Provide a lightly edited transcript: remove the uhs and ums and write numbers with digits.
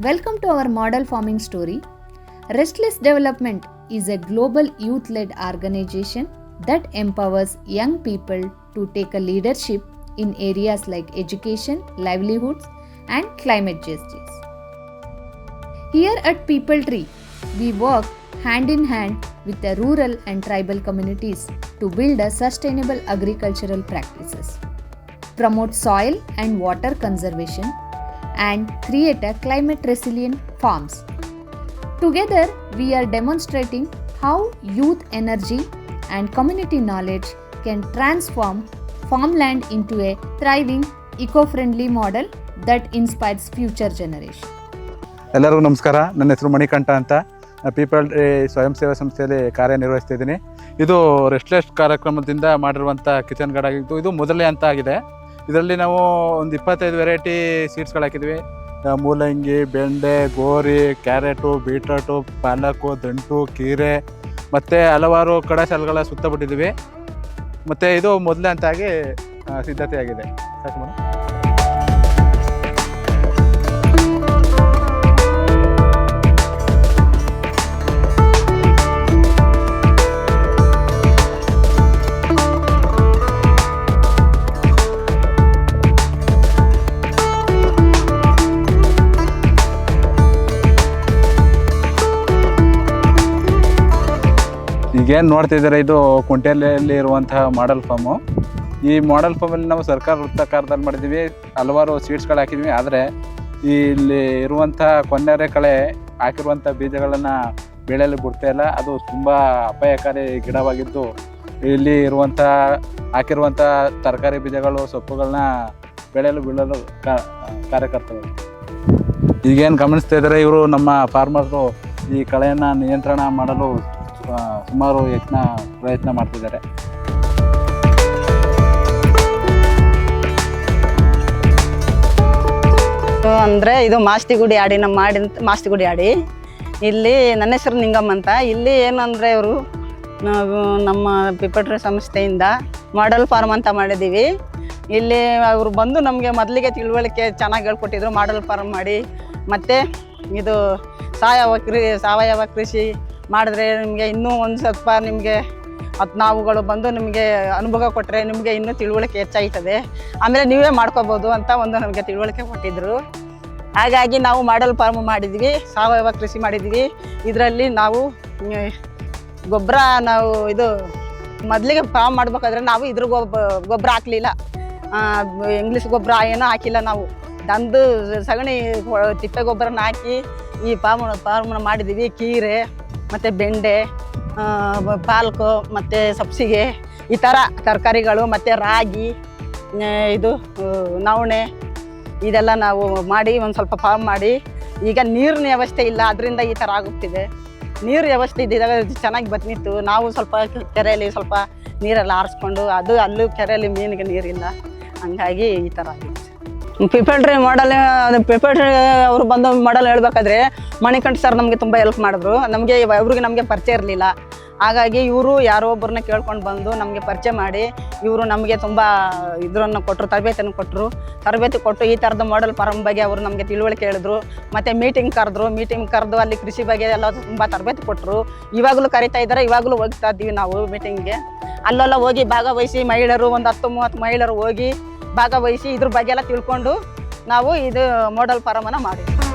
Welcome to our model farming story. Restless Development is a global youth-led organization that empowers young people to take a leadership in areas like education, livelihoods, and climate justice. Here at People Tree, we work hand in hand with the rural and tribal communities to build a sustainable agricultural practices, promote soil and water conservation, and create a climate resilient farms. Together, we are demonstrating how youth energy and community knowledge can transform farmland into a thriving, eco-friendly model that inspires future generation. ಎಲ್ಲರಿಗೂ ನಮಸ್ಕಾರ. ನನ್ನ ಹೆಸರು ಮಣಿಕಂಠ ಅಂತ. People ಸ್ವಯಂ ಸೇವಾ ಸಂಸ್ಥೆಯಲ್ಲಿ ಕಾರ್ಯನಿರ್ವಹಿಸ್ತಿದ್ದೀನಿ. ಇದು restless ಕಾರ್ಯಕ್ರಮದಿಂದ ಮಾಡಿರುವಂಥ ಕಿಚನ್ ಗಾರ್ಡ್ ಆಗಿದ್ದು ಇದು ಮೊದಲನೇ ಹಂತ ಆಗಿದೆ. ಇದರಲ್ಲಿ ನಾವು ಒಂದು 25 ವೆರೈಟಿ ಸೀಡ್ಸ್ಗಳು ಹಾಕಿದ್ವಿ. ಮೂಲಂಗಿ, ಬೆಂಡೆ, ಗೋರಿ, ಕ್ಯಾರೆಟು, ಬೀಟ್ರೂಟು, ಪಾಲಕು, ದಂಟು, ಕೀರೆ ಮತ್ತು ಹಲವಾರು ಕಡಸಾಲುಗಳ ಸುತ್ತಬಿಟ್ಟಿದ್ದೀವಿ. ಮತ್ತು ಇದು ಮೊದಲನೇ ಹಂತ ಆಗಿ ಸಿದ್ಧತೆ ಆಗಿದೆ. ಸಾಕು ಮೇಡಮ್. ಈಗೇನು ನೋಡ್ತಿದ್ದಾರೆ ಇದು ಕುಂಟೆಯಲ್ಲಿ ಇರುವಂತಹ ಮಾಡೆಲ್ ಫಾರ್ಮು. ಈ ಮಾಡೆಲ್ ಫಾರ್ಮಲ್ಲಿ ನಾವು ಸರ್ಕಾರ ವೃತ್ತಾಕಾರದಲ್ಲಿ ಮಾಡಿದ್ದೀವಿ. ಹಲವಾರು ಸೀಡ್ಸ್ಗಳು ಹಾಕಿದ್ವಿ. ಆದರೆ ಇಲ್ಲಿ ಇರುವಂಥ ಕೊನ್ನೆರೆ ಕಳೆ ಹಾಕಿರುವಂಥ ಬೀಜಗಳನ್ನು ಬೆಳೆಯಲು ಬಿಡ್ತಾ ಇಲ್ಲ. ಅದು ತುಂಬ ಅಪಾಯಕಾರಿ ಗಿಡವಾಗಿದ್ದು ಇಲ್ಲಿ ಇರುವಂಥ ಹಾಕಿರುವಂಥ ತರಕಾರಿ ಬೀಜಗಳು, ಸೊಪ್ಪುಗಳನ್ನ ಬೆಳೆಯಲು ಬೀಳಲು ಕಾರ್ಯಕರ್ತರು. ಈಗೇನು ಗಮನಿಸ್ತಾ ಇದ್ದಾರೆ ಇವರು ನಮ್ಮ ಫಾರ್ಮರ್ರು ಈ ಕಳೆಯನ್ನು ನಿಯಂತ್ರಣ ಮಾಡಲು ಸುಮಾರು ಪ್ರಯತ್ನ ಮಾಡ್ತಿದ್ದಾರೆ. ಅಂದರೆ ಇದು ಮಾಸ್ತಿಗುಡಿ ಆಡಿ ಮಾಸ್ತಿಗುಡಿ ಆಡಿ. ಇಲ್ಲಿ ನನ್ನ ಹೆಸರು ನಿಂಗಮ್ಮ ಅಂತ. ಇಲ್ಲಿ ಏನಂದರೆ ಇವರು ನಮ್ಮ ಪೀಪಲ್ ಟ್ರೀ ಸಂಸ್ಥೆಯಿಂದ ಮಾಡೆಲ್ ಫಾರ್ಮ್ ಅಂತ ಮಾಡಿದ್ದೀವಿ. ಇಲ್ಲಿ ಅವರು ಬಂದು ನಮಗೆ ಮೊದಲಿಗೆ ತಿಳುವಳಿಕೆ ಚೆನ್ನಾಗಿ ಹೇಳ್ಕೊಟ್ಟಿದ್ರು. ಮಾಡೆಲ್ ಫಾರ್ಮ್ ಮಾಡಿ ಮತ್ತು ಇದು ಸಾವಯವ ಕೃಷಿ ಮಾಡಿದ್ರೆ ನಿಮಗೆ ಇನ್ನೂ ಒಂದು ಸ್ವಲ್ಪ ನಿಮಗೆ ನಾವುಗಳು ಬಂದು ನಿಮಗೆ ಅನುಭವ ಕೊಟ್ಟರೆ ನಿಮಗೆ ಇನ್ನೂ ತಿಳುವಳಿಕೆ ಹೆಚ್ಚಾಗ್ತದೆ. ಆಮೇಲೆ ನೀವೇ ಮಾಡ್ಕೋಬೋದು ಅಂತ ಒಂದು ನಮಗೆ ತಿಳುವಳಿಕೆ ಕೊಟ್ಟಿದ್ದರು. ಹಾಗಾಗಿ ನಾವು ಮಾಡೆಲ್ ಫಾರ್ಮ್ ಮಾಡಿದ್ವಿ, ಸಾವಯವ ಕೃಷಿ ಮಾಡಿದ್ವಿ. ಇದರಲ್ಲಿ ನಾವು ಗೊಬ್ಬರ ನಾವು ಇದು ಮೊದಲಿಗೆ ಫಾರ್ಮ್ ಮಾಡ್ಬೇಕಾದ್ರೆ ನಾವು ಇದ್ರ ಗೊಬ್ಬರ ಹಾಕಲಿಲ್ಲ. ಇಂಗ್ಲೀಷ್ ಗೊಬ್ಬರ ಏನೂ ಹಾಕಿಲ್ಲ. ನಾವು ತಂದು ಸಗಣಿ ತಿಪ್ಪೆ ಗೊಬ್ಬರನ ಹಾಕಿ ಈ ಫಾರ್ಮನ್ನ ಮಾಡಿದ್ದೀವಿ. ಕೀರೆ ಮತ್ತು ಬೆಂಡೆ, ಪಾಲಕು ಮತ್ತು ಸಬ್ಸಿಗೆ ಈ ಥರ ತರಕಾರಿಗಳು ಮತ್ತು ರಾಗಿ, ಇದು ನವಣೆ ಇದೆಲ್ಲ ನಾವು ಮಾಡಿ ಒಂದು ಸ್ವಲ್ಪ ಫಾರ್ಮ್ ಮಾಡಿ. ಈಗ ನೀರಿನ ವ್ಯವಸ್ಥೆ ಇಲ್ಲ, ಅದರಿಂದ ಈ ಥರ ಆಗುತ್ತಿದೆ. ನೀರು ವ್ಯವಸ್ಥೆ ಇದ್ದಿದ್ದಾಗ ಚೆನ್ನಾಗಿ ಬಂದಿತ್ತು. ನಾವು ಸ್ವಲ್ಪ ಕೆರೆಯಲ್ಲಿ ಸ್ವಲ್ಪ ನೀರೆಲ್ಲ ಆರಿಸ್ಕೊಂಡು ಅಲ್ಲೂ ಕೆರೆಯಲ್ಲಿ ಮೀನಿಗೆ ನೀರಿಲ್ಲ, ಹಂಗಾಗಿ ಈ ಥರ ಆಗಿದೆ. ಪೀಪಲ್ ಟ್ರೀ ಮಾಡಲ್ ಅವರು ಬಂದು ಮಾಡಲ್ ಹೇಳ್ಬೇಕಾದ್ರೆ ಮಣಿಕಂಠ ಸರ್ ನಮಗೆ ತುಂಬ ಹೆಲ್ಪ್ ಮಾಡಿದ್ರು. ನಮಗೆ ಪರಿಚಯ ಇರಲಿಲ್ಲ. ಹಾಗಾಗಿ ಇವರು ಯಾರೋ ಒಬ್ಬರನ್ನ ಕೇಳ್ಕೊಂಡು ಬಂದು ನಮಗೆ ಪರಿಚಯ ಮಾಡಿ ಇವರು ನಮಗೆ ತುಂಬ ಇದನ್ನು ಕೊಟ್ಟರು, ತರಬೇತಿಯನ್ನು ಕೊಟ್ಟರು. ತರಬೇತಿ ಕೊಟ್ಟು ಈ ಥರದ ಮಾಡೆಲ್ ಫಾರ್ಮ್ ಬಗ್ಗೆ ಅವರು ನಮಗೆ ತಿಳುವಳಿಕೆ ಹೇಳಿದ್ರು. ಮತ್ತು ಮೀಟಿಂಗ್ ಕರೆದು ಅಲ್ಲಿ ಕೃಷಿ ಬಗ್ಗೆ ಎಲ್ಲ ತುಂಬ ತರಬೇತಿ ಕೊಟ್ಟರು. ಇವಾಗಲೂ ಕರಿತಾ ಇದ್ದಾರೆ, ಇವಾಗಲೂ ಹೋಗ್ತಾ ಇದ್ದೀವಿ ನಾವು ಮೀಟಿಂಗ್ಗೆ. ಅಲ್ಲೆಲ್ಲ ಹೋಗಿ ಭಾಗವಹಿಸಿ ಮಹಿಳೆಯರು ಒಂದು 10-30 ಮಹಿಳೆಯರು ಹೋಗಿ ಭಾಗವಹಿಸಿ ಇದ್ರ ಬಗ್ಗೆ ಎಲ್ಲ ತಿಳ್ಕೊಂಡು ನಾವು ಇದು ಮಾಡೆಲ್ ಫಾರ್ಮನ್ನು ಮಾಡಿದ್ವಿ.